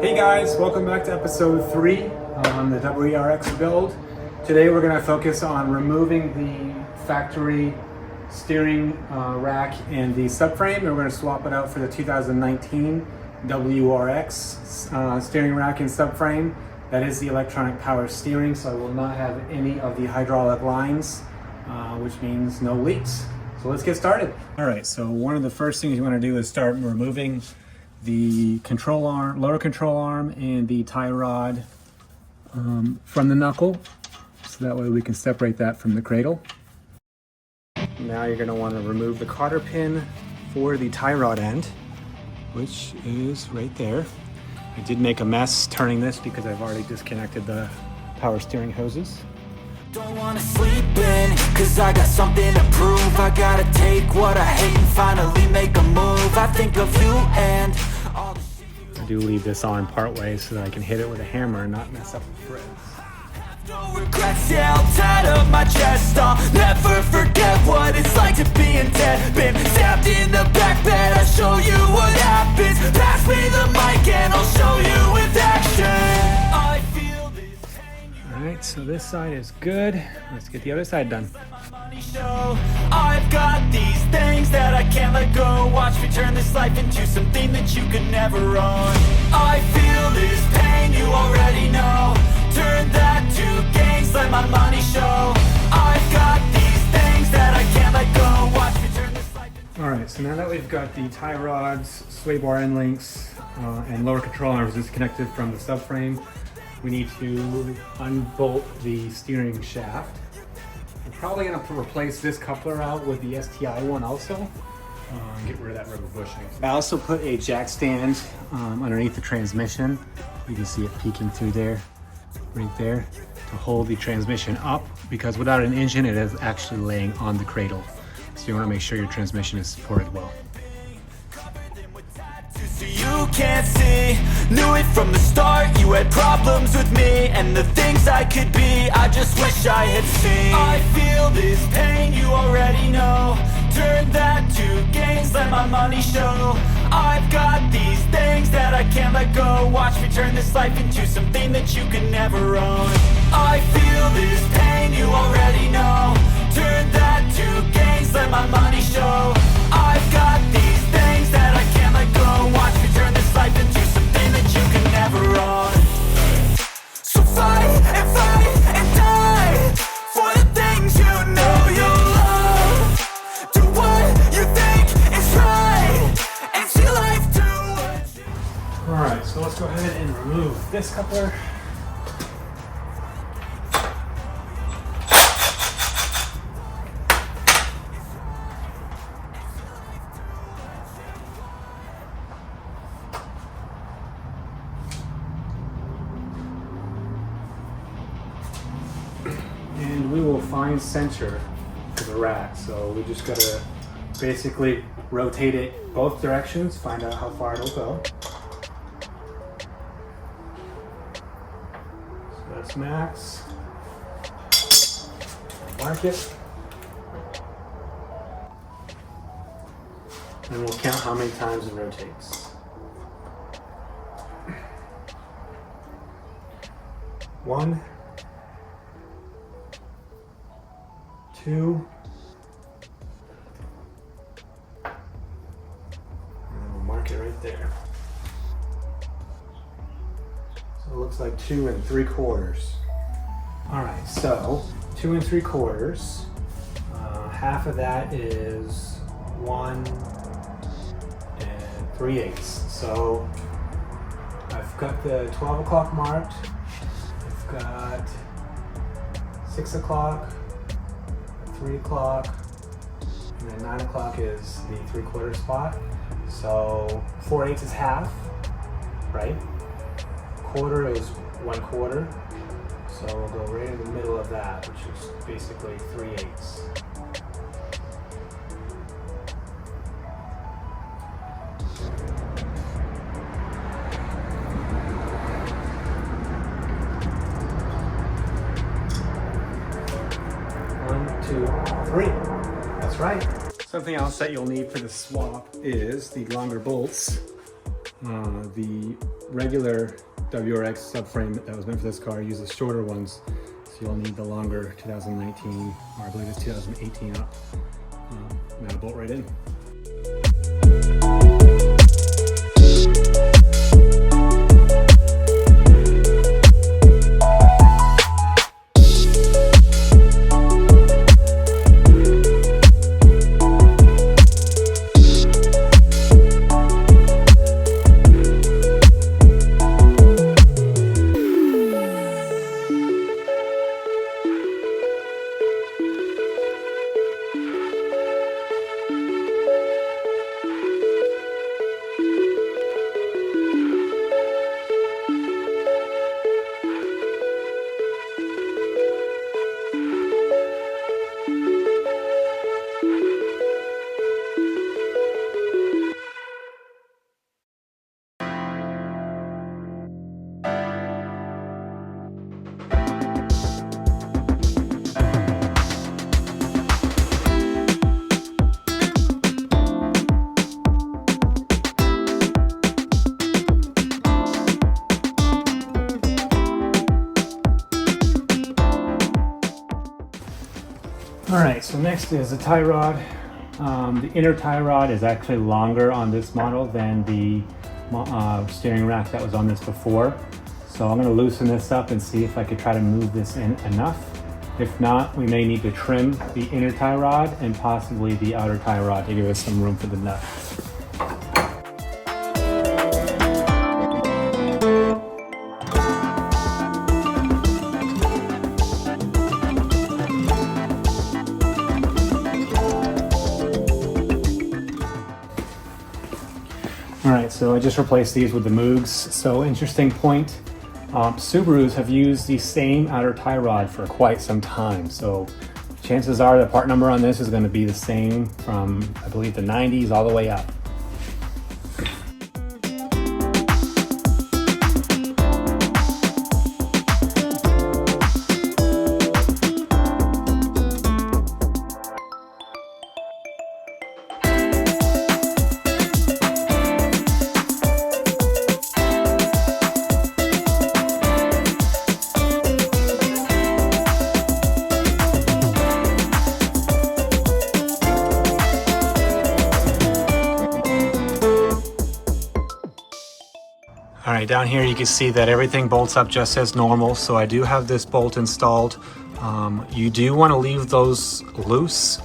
Hey guys, welcome back to episode 3 on the WRX build. Today we're going to focus on removing the factory steering rack and the subframe, and we're going to swap it out for the 2019 WRX steering rack and subframe. That is the electronic power steering, so I will not have any of the hydraulic lines, which means no leaks. So let's get started. All right, so one of the first things you want to do is start removing the control arm, lower control arm, and the tie rod from the knuckle, so that way we can separate that from the cradle. Now you're going to want to remove the cotter pin for the tie rod end, which is right there. I did make a mess turning this because I've already disconnected the power steering hoses. Don't wanna sleep in, cause I got something to prove. I gotta take what I hate and finally make a move. I think of you and all the shit. I do leave this on part way so that I can hit it with a hammer and not mess up the threads. No regrets, yeah, I'll tie up my chest. I'll never forget what it's like to be in debt. Been stabbed in the back bed, I'll show you what happens. Pass me the mic and I'll show you with action. I feel this pain. Alright, so this side is good. Let's get the other side done. I've got these things that I can't let go. Watch me turn this life into something that you could never own. I feel this pain, you already know. Turn that to gains, let my money show. I've got these things that I can't let go. Watch me turn this life into... Alright, so now that we've got the tie rods, sway bar end links, and lower control arms disconnected from the subframe, we need to unbolt the steering shaft. I'm probably going to replace this coupler out with the STI one also, and get rid of that rubber bushing. I also put a jack stand underneath the transmission. You can see it peeking through there, right there, to hold the transmission up, because without an engine it is actually laying on the cradle. So you want to make sure your transmission is supported well. So you can't see, knew it from the start. You had problems with me and the things I could be. I just wish I had seen. I feel this pain, you already know. Turn that to gains, let my money show. I've got these things that I can't let go. Watch me turn this life into something that you can never own. I feel this pain, you already know. Turn that to gains, let my money show. I've got these things that I can't let go. Watch me turn this life into something that you can never own. So fight and die for the things you know you love. Do what you think is right and see life do what you... Alright, so let's go ahead and remove this coupler. And we will find center to the rack, so we just gotta basically rotate it both directions, find out how far it'll go. So that's max. Mark it. And we'll count how many times it rotates. 1, 2, and we'll mark it right there. So it looks like 2 3/4. All right, so 2 3/4. Half of that is 1 3/8. So I've got the 12 o'clock marked. I've got 6 o'clock. 3 o'clock, and then 9 o'clock is the 3/4 spot. So 4/8 is half, right? Quarter is 1/4. So we'll go right in the middle of that, which is basically 3/8. That's right. Something else that you'll need for the swap is the longer bolts. The regular WRX subframe that was meant for this car uses shorter ones, so you'll need the longer 2019, or I believe it's 2018 up. That'll bolt right in. All right, so next is a tie rod. The inner tie rod is actually longer on this model than the steering rack that was on this before. So I'm gonna loosen this up and see if I could try to move this in enough. If not, we may need to trim the inner tie rod and possibly the outer tie rod to give us some room for the nut. All right, so I just replaced these with the Moogs. So interesting point, Subarus have used the same outer tie rod for quite some time. So chances are the part number on this is going to be the same from, I believe, the 90s all the way up. All right, down here you can see that everything bolts up just as normal. So I do have this bolt installed. You do want to leave those loose.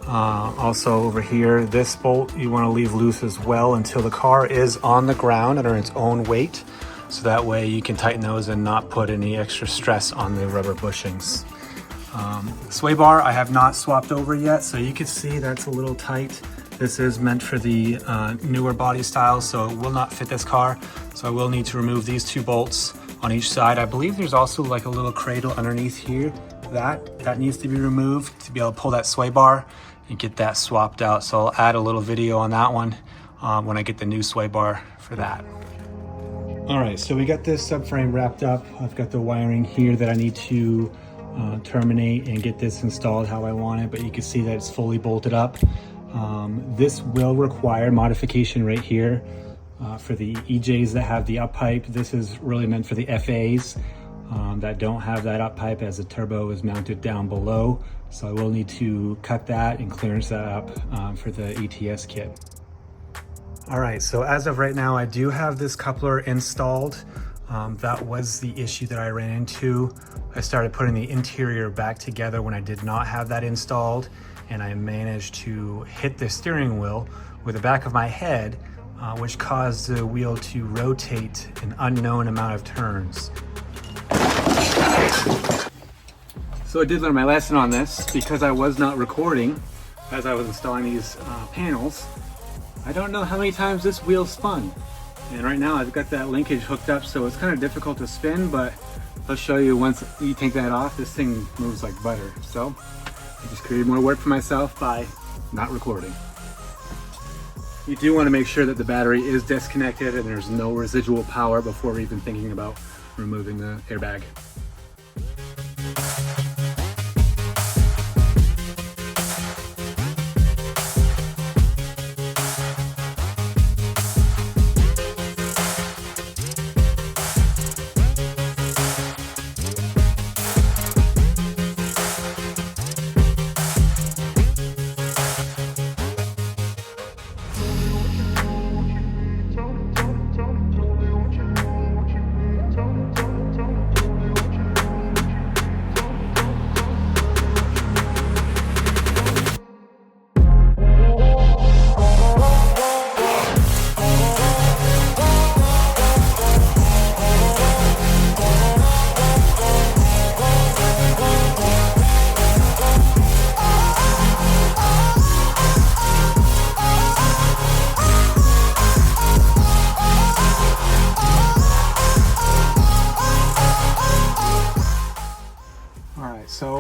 Also over here, this bolt you want to leave loose as well until the car is on the ground under its own weight. So that way you can tighten those and not put any extra stress on the rubber bushings. Sway bar I have not swapped over yet, so you can see that's a little tight. This is meant for the newer body style, so it will not fit this car. So I will need to remove these two bolts on each side. I believe there's also like a little cradle underneath here. That needs to be removed to be able to pull that sway bar and get that swapped out. So I'll add a little video on that one when I get the new sway bar for that. All right, so we got this subframe wrapped up. I've got the wiring here that I need to terminate and get this installed how I want it, but you can see that it's fully bolted up. This will require modification right here for the EJs that have the up pipe. This is really meant for the FAs that don't have that up pipe, as the turbo is mounted down below. So I will need to cut that and clearance that up for the ETS kit. All right, so as of right now, I do have this coupler installed. That was the issue that I ran into. I started putting the interior back together when I did not have that installed, and I managed to hit the steering wheel with the back of my head, which caused the wheel to rotate an unknown amount of turns. So I did learn my lesson on this because I was not recording as I was installing these panels. I don't know how many times this wheel spun. And right now I've got that linkage hooked up, so it's kind of difficult to spin, but I'll show you once you take that off, this thing moves like butter. So I just created more work for myself by not recording. You do want to make sure that the battery is disconnected and there's no residual power before even thinking about removing the airbag.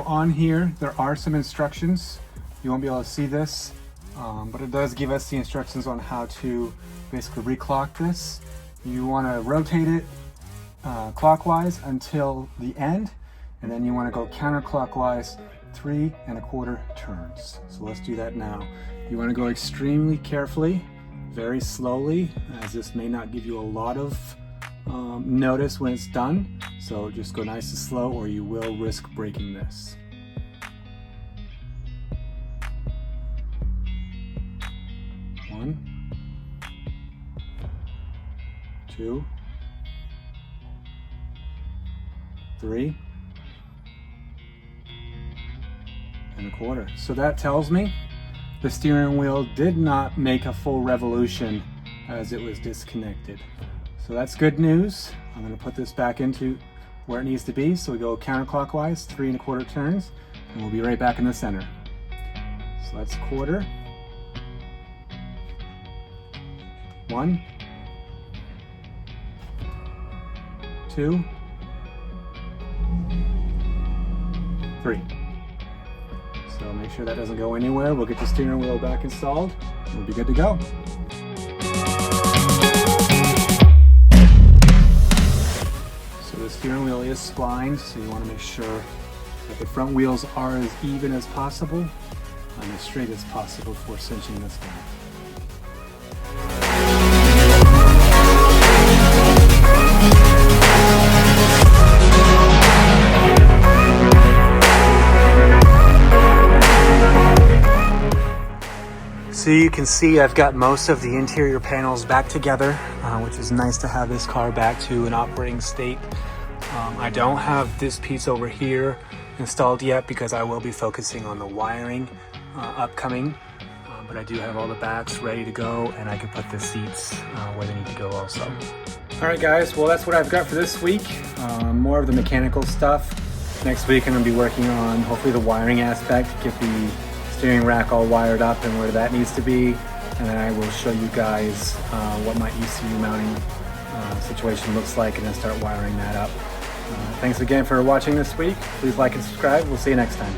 on here, there are some instructions. You won't be able to see this, but it does give us the instructions on how to basically reclock this. You want to rotate it clockwise until the end, and then you want to go counterclockwise 3 1/4 turns. So let's do that now. You want to go extremely carefully, very slowly, as this may not give you a lot of notice when it's done. So just go nice and slow, or you will risk breaking this. One, 2, 3 1/4. So that tells me the steering wheel did not make a full revolution as it was disconnected. So that's good news. I'm going to put this back into where it needs to be. So we go counterclockwise 3 1/4 turns, and we'll be right back in the center. So that's quarter. 1, 2, 3. So make sure that doesn't go anywhere. We'll get the steering wheel back installed. We'll be good to go. So the steering wheel is splined, so you want to make sure that the front wheels are as even as possible and as straight as possible before cinching this down. So you can see I've got most of the interior panels back together, which is nice to have this car back to an operating state. I don't have this piece over here installed yet because I will be focusing on the wiring upcoming, but I do have all the backs ready to go, and I can put the seats where they need to go also. All right guys, well that's what I've got for this week. More of the mechanical stuff. Next week I'm going to be working on hopefully the wiring aspect, get the steering rack all wired up and where that needs to be, and then I will show you guys what my ECU mounting situation looks like, and then start wiring that up. Thanks again for watching this week. Please like and subscribe. We'll see you next time.